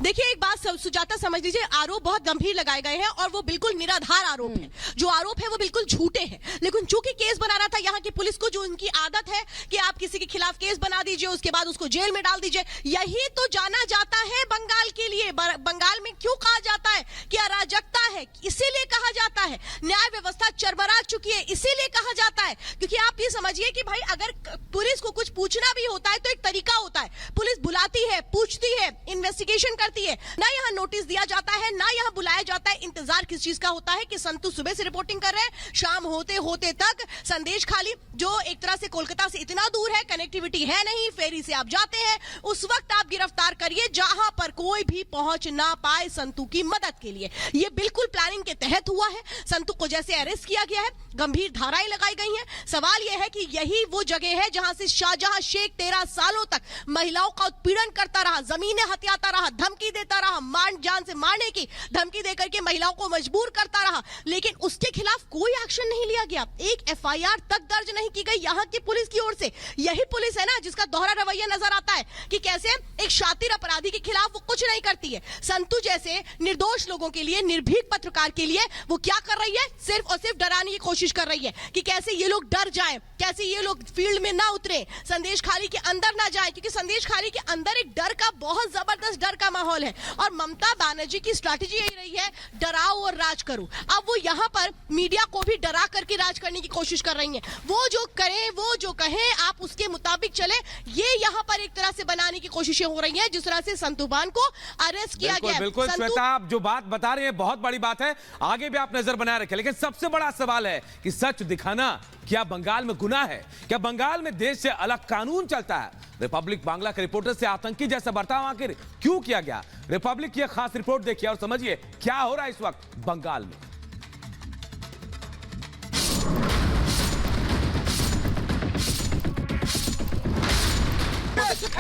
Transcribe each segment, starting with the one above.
देखिए एक बात सुजाता समझ लीजिए, आरोप बहुत गंभीर लगाए गए हैं और वो बिल्कुल निराधार आरोप है। जो आरोप है वो बिल्कुल झूठे हैं। लेकिन चूंकि केस बनाना था यहाँ की पुलिस को, जो उनकी आदत है कि आप किसी के खिलाफ केस बना दीजिए, उसके बाद उसको जेल में डाल दीजिए। यही तो जाना जाता है बंगाल के लिए। बंगाल में क्यों कहा जाता है कि अराजकता है, इसीलिए कहा जाता है। न्याय व्यवस्था चरमरा चुकी है, इसीलिए कहा जाता है। क्योंकि आप ये समझिए कि भाई अगर पुलिस को कुछ पूछना भी होता है तो एक तरीका होता है। पुलिस बुलाती है, पूछती है, इन्वेस्टिगेशन करती है। ना यहाँ नोटिस दिया जाता है, ना यहाँ बुलाया जाता है। इंतजार किस चीज का होता है कि संतू सुबह से रिपोर्टिंग कर रहे हैं, शाम होते होते तक संदेश खाली, जो एक तरह से कोलकाता से इतना दूर है, कनेक्टिविटी है नहीं, फेरी से आप जाते हैं, उस वक्त आप गिरफ्तार करिए जहां पर कोई भी पहुंच ना पाए संतू की मदद के लिए। ये बिल्कुल प्लानिंग के तहत हुआ है। संतू को जैसे अरेस्ट किया गया है, गंभीर धाराएं लगाई गई हैं। सवाल यह है कि यही वो जगह है जहां से शाहजहां शेख 13 सालों तक महिलाओं का उत्पीड़न करता रहा, जमीनें हथियाता रहा, धमकी देता रहा, जान से मारने की धमकी देकर के महिलाओं को मजबूर करता रहा। लेकिन उसके खिलाफ कोई एक्शन नहीं लिया गया, एक एफआईआर तक दर्ज नहीं की गई यहाँ की पुलिस की ओर से। यही पुलिस है ना जिसका दोहरा रवैया नजर आता है कि कैसे एक शातिर अपराधी के खिलाफ वो कुछ नहीं करती है। संतू जैसे निर्दोष लोगों के लिए, निर्भीक पत्रकार के लिए वो क्या कर रही है? सिर्फ और सिर्फ डराने की कोशिश कर रही है कि कैसे ये लोग डर जाएं, कैसे ये लोग फील्ड में ना उतरे, संदेश खाली के अंदर ना जाए। क्योंकि संदेश खाली के अंदर एक डर का, बहुत जबरदस्त डर का माहौल है। और ममता बनर्जी की स्ट्रैटेजी यही रही है, डराओ और राज करो। अब वो यहाँ पर मीडिया को भी डरा करके राज करने की कोशिश कर रही है। वो जो करें, वो जो कहें, आप उसके मुताबिक चले, ये यहाँ पर एक तरह से बनाने की कोशिशें हो रही हैं। जिस तरह से संतू बान को अरेस्ट किया गया। बिल्कुल श्वेता, आप जो बात बता रहे हैं बहुत बड़ी बात है, आगे भी आप नजर बनाए रखें। लेकिन सबसे बड़ा सवाल है कि सच दिखाना क्या बंगाल में गुनाह है? क्या बंगाल में देश से अलग कानून चलता है? रिपब्लिक बांग्ला के रिपोर्टर से आतंकी जैसा बर्ताव आखिर क्यों किया गया? रिपब्लिक की खास रिपोर्ट देखिए और समझिए क्या हो रहा है इस वक्त बंगाल में।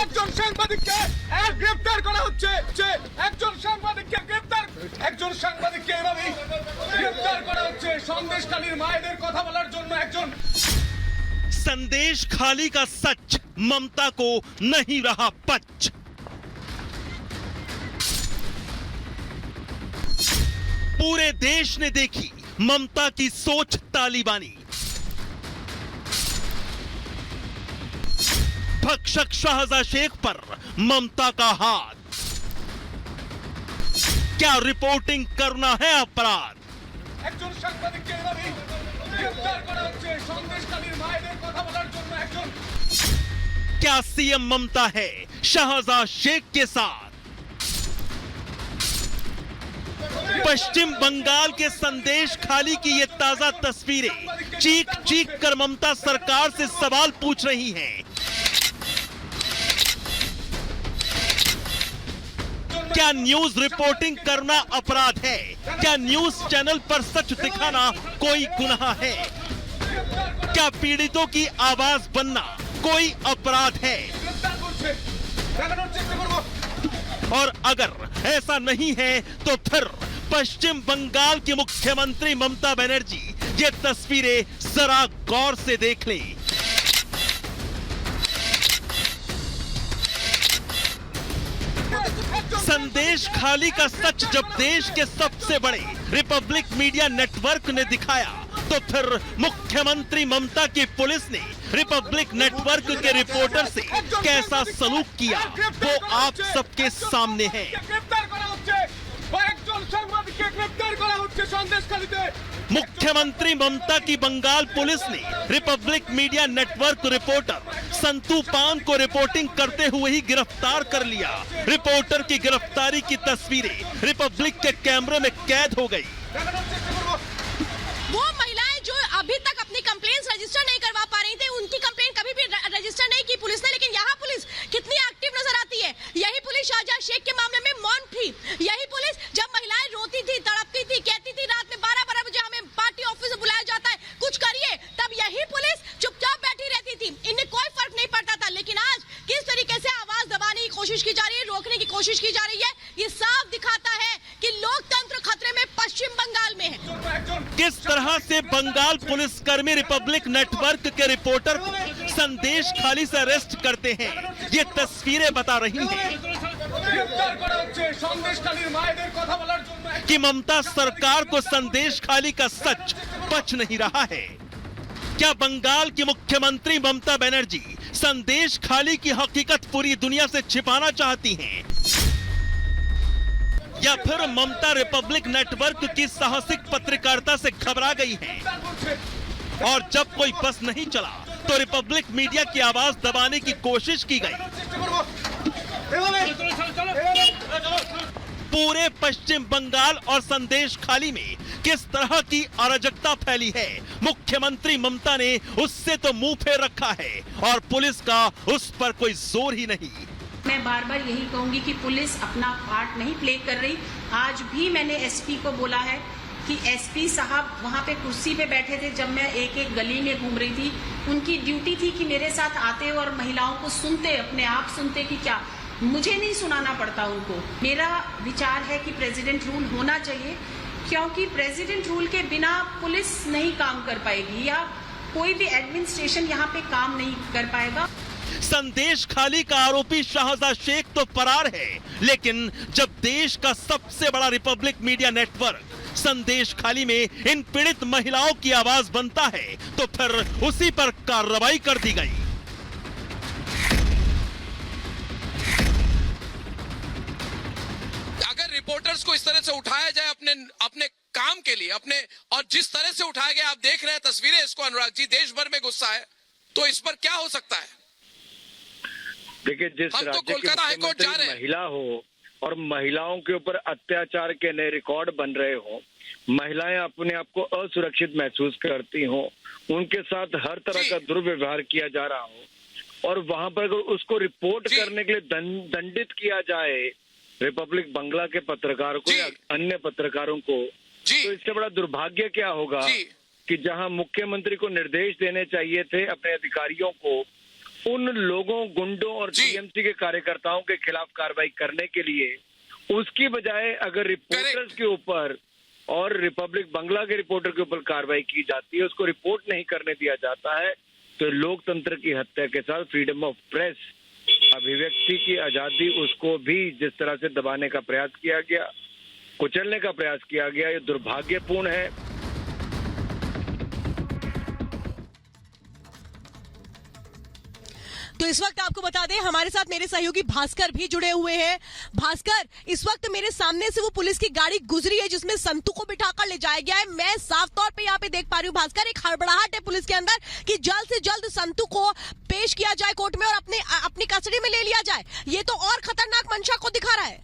একজন সাংবাদিককে গ্রেফতার করা হচ্ছে, একজন সাংবাদিককে একজন সাংবাদিককে এভাবেই গ্রেফতার করা হচ্ছে সন্দেশখালীর মায়েদের কথা বলার জন্য। একজন संदेश खाली का सच ममता को नहीं रहा पच। पूरे देश ने देखी ममता की सोच तालिबानी। भक्षक शाहजहां शेख पर ममता का हाथ। क्या रिपोर्टिंग करना है अपराध? একজন সাংবাদিককে এভাবেই গ্রেফতার করা হচ্ছে সন্দেশখালীর মায়েদের কথা বলার জন্য। একজন क्या सीएम ममता है शाहजहां शेख के साथ? पश्चिम बंगाल के संदेश खाली की ये ताजा तस्वीरें चीख चीख कर ममता सरकार से सवाल पूछ रही हैं। क्या न्यूज रिपोर्टिंग करना अपराध है? क्या न्यूज चैनल पर सच दिखाना कोई गुनाह है? क्या पीड़ितों की आवाज बनना कोई अपराध है? और अगर ऐसा नहीं है तो फिर पश्चिम बंगाल की मुख्यमंत्री ममता बनर्जी ये तस्वीरें जरा गौर से देख लें। संदेश खाली का सच जब देश के सबसे बड़े रिपब्लिक मीडिया नेटवर्क ने दिखाया तो फिर मुख्यमंत्री ममता की पुलिस ने रिपब्लिक नेटवर्क के रिपोर्टर से कैसा सलूक किया वो आप सबके सामने है। मुख्यमंत्री ममता की बंगाल पुलिस ने Republic media network reporter Santu पान को रिपोर्टिंग करते हुए ही गिरफ्तार कर लिया। रिपोर्टर की गिरफ्तारी की तस्वीरें रिपब्लिक के कैमरे में कैद हो गई। वो महिलाएं जो अभी तक अपनी कंप्लेंट्स रजिस्टर नहीं करवा पा रही थी, उनकी कंप्लेंट कभी भी रजिस्टर नहीं की पुलिस ने। लेकिन यहाँ पुलिस कितनी एक्टिव नजर आती है। यही पुलिस शाहजहां शेख के मामले में मौन थी। यही पुलिस जब महिलाएं रोती थी, तड़पती थी, कहती थी रात में 12-12 बजे हमें पार्टी ऑफिस से बुलाया जाता है, कुछ करिए, तब यही पुलिस चुपचाप बैठी रहती थी। इन्हें कोई फर्क नहीं पड़ता था। लेकिन आज किस तरीके से आवाज दबाने की कोशिश की जा रही है, रोकने की कोशिश की जा रही है, ये साफ दिखाता है कि लोकतंत्र खतरे में पश्चिम बंगाल में है। किस तरह से बंगाल पुलिसकर्मी रिपब्लिक नेटवर्क के रिपोर्टर को संदेश खाली से अरेस्ट करते हैं, ये तस्वीरें बता रही हैं। গ্রেফতার করা হচ্ছে সন্দেশখালীর মায়েদের কথা বলার জন্য कि ममता सरकार को संदेश खाली का सच पच नहीं रहा है। क्या बंगाल की मुख्यमंत्री ममता बनर्जी संदेश खाली की हकीकत पूरी दुनिया से छिपाना चाहती हैं? या फिर ममता रिपब्लिक नेटवर्क की साहसिक पत्रकारिता से घबरा गई हैं? और जब कोई बस नहीं चला तो रिपब्लिक मीडिया की आवाज दबाने की कोशिश की गई। पूरे पश्चिम बंगाल और संदेश खाली में किस तरह की अराजकता फैली है, मुख्यमंत्री ममता ने उससे तो मुंह फेर रखा है और पुलिस का उस पर कोई जोर ही नहीं। मैं बार बार यही कहूंगी कि पुलिस अपना पार्ट नहीं प्ले कर रही। आज भी मैंने एसपी को बोला है कि एसपी साहब वहां पे कुर्सी पे बैठे थे जब मैं एक एक गली में घूम रही थी। उनकी ड्यूटी थी कि मेरे साथ आते और महिलाओं को सुनते, अपने आप सुनते कि क्या मुझे नहीं सुनाना पड़ता उनको। मेरा विचार है कि प्रेसिडेंट रूल होना चाहिए, क्योंकि प्रेसिडेंट रूल के बिना पुलिस नहीं काम कर पाएगी या कोई भी एडमिनिस्ट्रेशन यहाँ पे काम नहीं कर पाएगा। संदेश खाली का आरोपी शाहजाद शेख तो फरार है, लेकिन जब देश का सबसे बड़ा रिपब्लिक मीडिया नेटवर्क संदेश खाली में इन पीड़ित महिलाओं की आवाज बनता है तो फिर उसी पर कार्रवाई कर दी गई। अगर रिपोर्टर्स को इस तरह से उठाया जाए अपने काम के लिए, अपने और जिस तरह से उठाया गया, आप देख रहे हैं तस्वीरें इसको, अनुराग जी, देश भर में गुस्सा है, तो इस पर क्या हो सकता है? देखिए, जिस हम तो राज्य की कोलकाता हाईकोर्ट जा रहे हैं। महिला हो और महिलाओं के ऊपर अत्याचार के नए रिकॉर्ड बन रहे हो, महिलाएं अपने आप को असुरक्षित महसूस करती हो, उनके साथ हर तरह का दुर्व्यवहार किया जा रहा हो और वहां पर अगर उसको रिपोर्ट करने के लिए दंडित किया जाए रिपब्लिक बंगला के पत्रकारों को या अन्य पत्रकारों को, तो इससे बड़ा दुर्भाग्य क्या होगा कि जहां मुख्यमंत्री को निर्देश देने चाहिए थे अपने अधिकारियों को उन लोगों, गुंडों और टीएमसी के कार्यकर्ताओं के खिलाफ कार्रवाई करने के लिए, उसकी बजाय अगर रिपोर्टर्स के ऊपर और रिपब्लिक बंगला के रिपोर्टर के ऊपर कार्रवाई की जाती है, उसको रिपोर्ट नहीं करने दिया जाता है, तो लोकतंत्र की हत्या के साथ फ्रीडम ऑफ प्रेस, अभिव्यक्ति की आजादी, उसको भी जिस तरह से दबाने का प्रयास किया गया, कुचलने का प्रयास किया गया, ये दुर्भाग्यपूर्ण है। तो इस वक्त आपको बता दें, हमारे साथ मेरे सहयोगी भास्कर भी जुड़े हुए हैं। भास्कर, इस वक्त मेरे सामने से वो पुलिस की गाड़ी गुजरी है जिसमें संतू को बिठाकर ले जाया गया है। मैं साफ तौर पे यहाँ पे देख पा रही हूँ भास्कर, एक हड़बड़ाहट है पुलिस के अंदर कि जल्द से जल्द संतू को पेश किया जाए कोर्ट में और अपनी कस्टडी में ले लिया जाए। ये तो और खतरनाक मंशा को दिखा रहा है।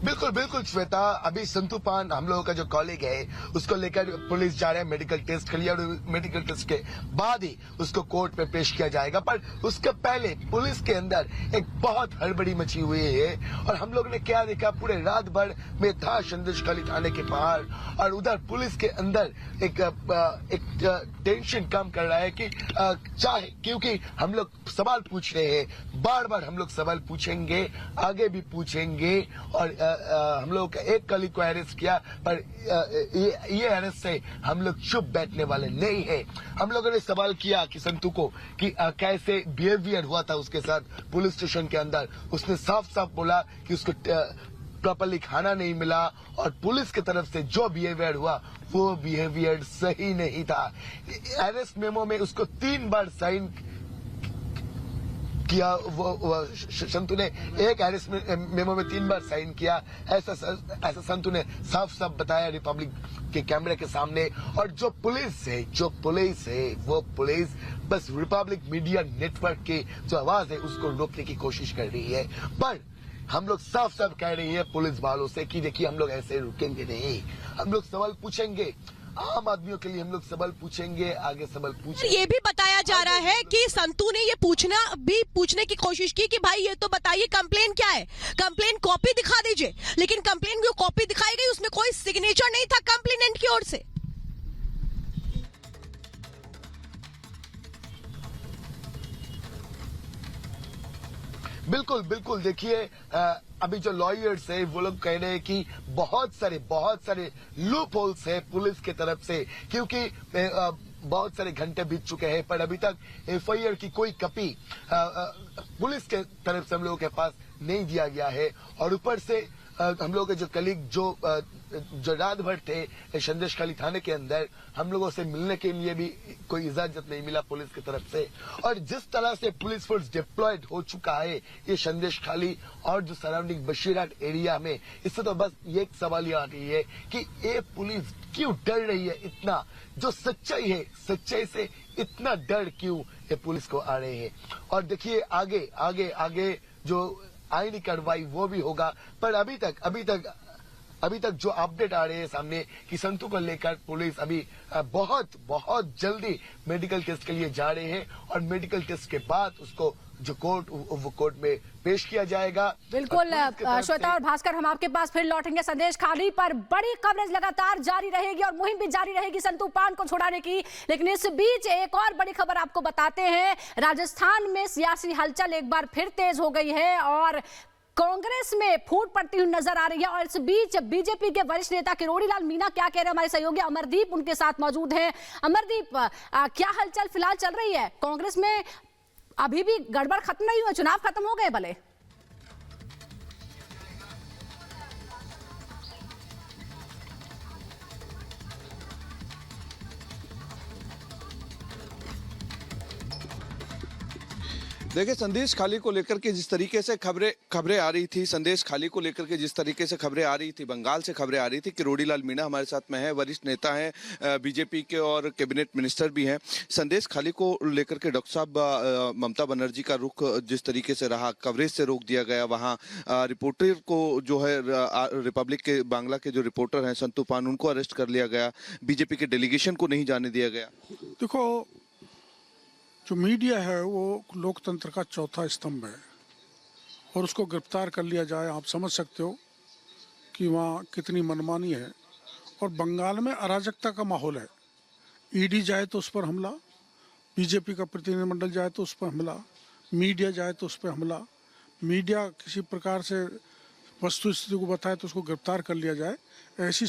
बिल्कुल बिल्कुल श्वेता, अभी संतू पान हम लोगों का जो कॉलेग है उसको लेकर पुलिस जा रहे हैं मेडिकल टेस्ट के लिए और मेडिकल टेस्ट के बाद ही उसको कोर्ट में पेश किया जाएगा। पर उसके पहले पुलिस के अंदर एक बहुत हड़बड़ी मची हुई है और हम लोग ने क्या देखा, पूरे रात भर में था संदेशखाली थाने के बाहर और उधर पुलिस के अंदर एक टेंशन काम कर रहा है कि चाहे, क्योंकि हम लोग सवाल पूछ रहे हैं, बार बार हम लोग सवाल पूछेंगे, आगे भी पूछेंगे और हम लोग का एक कलीग को अरेस्ट किया, पर ये अरेस्ट से हम लोग चुप बैठने वाले नहीं है। हम लोगों ने सवाल किया कि संतू को कि कैसे बिहेवियर हुआ था उसके साथ पुलिस स्टेशन के अंदर। उसने साफ साफ बोला कि उसको प्रॉपर्ली खाना नहीं मिला और पुलिस की तरफ से जो बिहेवियर हुआ वो बिहेवियर सही नहीं था। अरेस्ट मेमो में उसको 3 बार साइन किया, वो संतू ने एक अरेस्ट मेमो में 3 बार साइन किया, ऐसा संतू ने साफ साफ बताया रिपब्लिक के कैमरे के सामने। और जो पुलिस है वो पुलिस बस रिपब्लिक मीडिया नेटवर्क की जो आवाज है उसको रोकने की कोशिश कर रही है। पर हम लोग साफ साफ कह रही है पुलिस वालों से कि देखिए, हम लोग ऐसे रुकेंगे नहीं, हम लोग सवाल पूछेंगे, आम आदमियों के लिए हम लोग सवाल पूछेंगे, आगे सवाल पूछेंगे। ये भी बताया जा रहा है कि संतू ने ये पूछने की कोशिश की कि भाई ये तो बताइए कंप्लेन क्या है, कंप्लेन कॉपी दिखा दीजिए, लेकिन कंप्लेन जो कॉपी दिखाई गई उसमें कोई सिग्नेचर नहीं था कंप्लेनेंट की ओर से। बिल्कुल बिल्कुल, देखिए अभी जो लॉयर्स है वो लोग कह रहे हैं कि बहुत सारे लूप होल्स है पुलिस की तरफ से, क्योंकि बहुत सारे घंटे बीत चुके हैं, पर अभी तक एफआईआर की कोई कॉपी पुलिस के तरफ से हम लोगों के पास नहीं दिया गया है। और ऊपर से हम लोग के जो कलीग जो रात भर थे संदेशखाली थाने के अंदर, हम लोगों से मिलने के लिए भी कोई इजाजत नहीं मिला पुलिस की तरफ से। और जिस तरह से पुलिस फोर्स डिप्लॉयड हो चुका है ये संदेशखाली और जो सराउंडिंग बशीरहाट एरिया में, इससे तो बस ये एक सवाल ये आ रही है कि ये पुलिस क्यों डर रही है इतना, जो सच्चाई है सच्चाई से इतना डर क्यों ये पुलिस को आ रहे हैं। और देखिए आगे आगे आगे जो आईनी कार्रवाई वो भी होगा, पर अभी तक जो अपडेट आ रहे हैं सामने कि संतू को लेकर पुलिस अभी बहुत जल्दी मेडिकल टेस्ट के लिए जा रहे हैं और मेडिकल टेस्ट के बाद उसको जो कोर्ट में पेश किया जाएगा। बिल्कुल श्वेता और भास्कर, हम आपके पास फिर लौटेंगे। संदेशखाली पर बड़ी कवरेज लगातार जारी रहेगी और मुहिम भी जारी रहेगी संतू पान को छुड़ाने की। लेकिन इस बीच एक और बड़ी खबर आपको बताते हैं, राजस्थान में सियासी हलचल एक बार फिर तेज हो गई है और कांग्रेस में फूट पड़ती हुई नजर आ रही है। और इस बीच बीजेपी के वरिष्ठ नेता किरोड़ी लाल मीणा क्या कह रहे हैं, हमारे सहयोगी अमरदीप उनके साथ मौजूद हैं। अमरदीप, क्या हलचल फिलहाल चल रही है कांग्रेस में? अभी भी गड़बड़ खत्म नहीं हुआ, चुनाव खत्म हो गए भले? देखिए, संदेश खाली को लेकर के जिस तरीके से खबरें आ रही थी, संदेश खाली को लेकर के जिस तरीके से खबरें आ रही थी, बंगाल से खबरें आ रही थी। किरोड़ी लाल मीणा हमारे साथ में है, वरिष्ठ नेता हैं बीजेपी के और कैबिनेट मिनिस्टर भी हैं। संदेश खाली को लेकर के डॉक्टर साहब ममता बनर्जी का रुख जिस तरीके से रहा, कवरेज से रोक दिया गया, वहाँ रिपोर्टर को जो है रिपब्लिक के बांग्ला के जो रिपोर्टर हैं संतू पान, उनको अरेस्ट कर लिया गया, बीजेपी के डेलीगेशन को नहीं जाने दिया गया। देखो, जो मीडिया है वो लोकतंत्र का चौथा स्तंभ है और उसको गिरफ्तार कर लिया जाए, आप समझ सकते हो कि वहाँ कितनी मनमानी है। और बंगाल में अराजकता का माहौल है, ईडी जाए तो उस पर हमला, बीजेपी का प्रतिनिधिमंडल जाए तो उस पर हमला, मीडिया जाए तो उस पर हमला, मीडिया किसी प्रकार से वस्तुस्थिति को बताए तो उसको गिरफ्तार कर लिया जाए, ऐसी